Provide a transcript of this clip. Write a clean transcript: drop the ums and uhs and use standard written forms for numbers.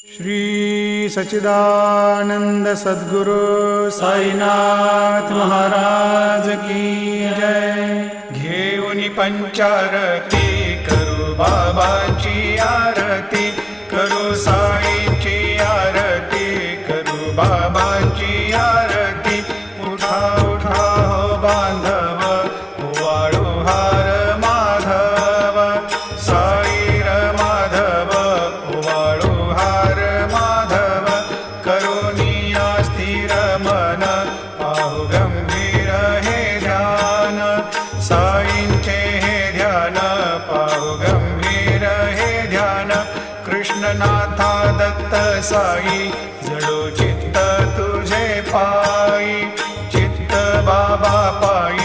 श्री सच्चिदानंद सद्गुरु साईनाथ महाराज की जय। घेऊन पंचारती करू बाबाची आरती, करू साईंची आरती, करू बाबांची आरती। उठा उठा हो बांधव, वाळू हार माधव, साई र माधव, वाळू हार माधव। करुणिया स्थिर मन, पाहु गंभीर हे ध्यान, साईंचे हे ध्यान, पाहु गंभीर हे ध्यान। कृष्णनाथा दत्त साई, जडो चित्त तुझे पायी, चित्त बाबा पायी।